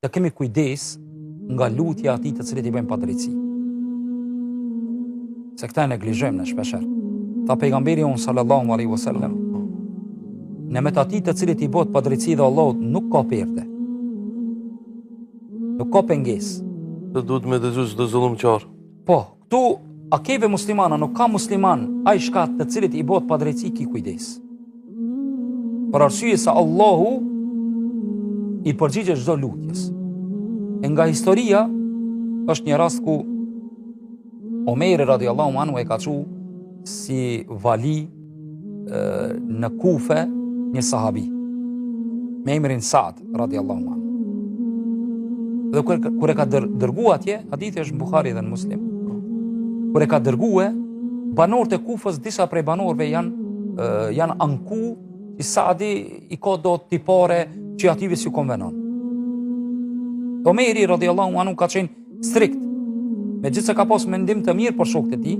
të kemi kujdes nga lutja atij të cilit i bëjmë padrejtësi. Se këta e neglizhojmë në shpeshherë. Tha pejgamberi unë sallallahu alaihi wasallam, në mes atij të cilit i bëhet padrejtësi dhe Allahut nuk ka perde. Nuk ka pengesë. Dhe duhet me dëgjues çdo zullumqtar. Po, këtu a keve muslimana, nuk ka musliman ai shkat të cilit i bëhet padrejtësi ki kujdes. Për arsye se Allahu i përgjigjet çdo lutjes. E nga historia është një rast ku Omeri radiallahu anhu e ka çu si vali në Kufe një sahabi me emrin Saad radiallahu anhu. Dhe kur e ka dërgu atje, hadithi është në Bukhari dhe në Muslim, kur e ka dërgue, banorët e Kufës, disa prej banorëve janë anku që Saadi i ka do tipare që ative si konvenon. Omeri radiallahu anhu ka qenë strikt, me gjithë se ka pas mendim të mirë për shokët e tij,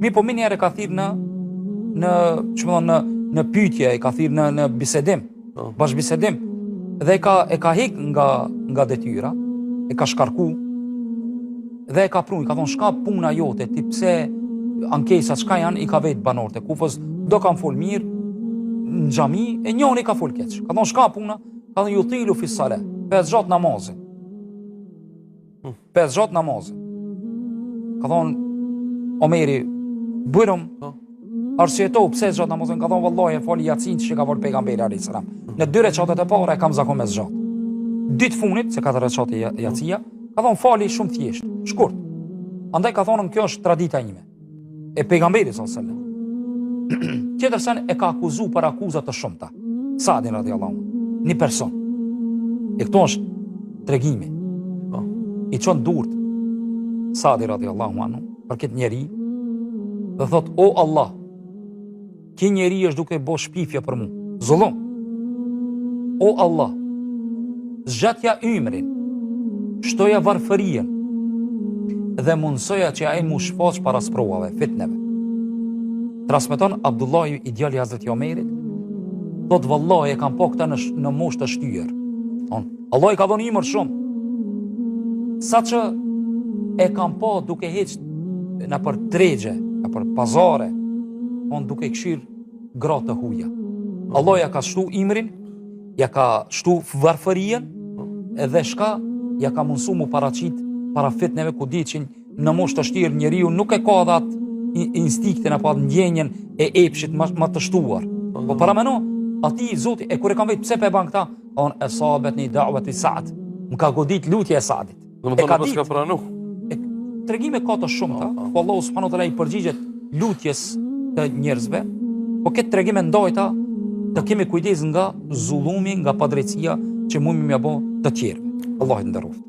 mi po minjerë e ka thirë në pyetje, e ka thirë në bisedim, bashkëbisedim, dhe e ka hek nga detyra, e ka shkarku, dhe e ka prun, i ka thonë, shka puna jote, ti pse ankesat, shka janë, i ka vetë banorët e Kufës, do kanë fol mirë, në xhami, e njëri ka fol keq. Ka thonë, shka puna, ka thonë, ju thilu fissale, 5 gjatë namazin. 5 gjatë namazin. Ka thonë, Omeri, bërëm, arsjetov, pse gjatë namazin, ka thonë, vallahi, e fali Jacin që ka fol pejgamberi a.s. Në 2 reqatet e para e kam zakon me zgjatë. Ditë funit, se 4 reqate Jacia, ka thonë, fali shumë thjesht, shkurt. Andaj ka thonë, kjo është tradita ime. E pejgamberi s.a.s. Tjetër sen e ka akuzu për akuzat të shumta. Saadin radiallahu, një person. E këto është tregimi. I qonë durt Saadi radiallahu anhu për këtë njeri dhe thot, o Allah, ki njeri është duke bo shpifja për mu, zullum. O Allah, zgjatja ymrin, shtoja varfërien dhe mundsoja që ai mu shfaq para sprovave, fitneve. Transmeton Abdullahi i djali Hazreti Omerit, thot vallahi e kam po këta në moshë të shtyer. Allah i ka dhënë imër shumë. Sa që e kam po duke heq në për tregje, në për pazare, duke këshir gratë të huja. Allah ja ka shtu imrin, ja ka shtu varfërien, edhe shka ja ka mundsu mu paraqit para fitneve ku diqin në moshë të shtirë njeriu nuk e ka dhe atë instiktin apo atë ndjenjen e epshit më të shtuar. Po parameno, ati Zoti, e kur e kam vetë pse pe ban këta, e sabet një da'wat i Saad, më ka godit lutje e Saadit. E ka ditë. Tregime ka të shumta, po Allahu subhanahu wa taala i përgjigjet lutjes të njerëzve, po këtë tregime ndajta të kemi kujdes nga zullumi, nga padrejtësia që mundemi m'ia bë të tjerëve. Allahu të nderoft.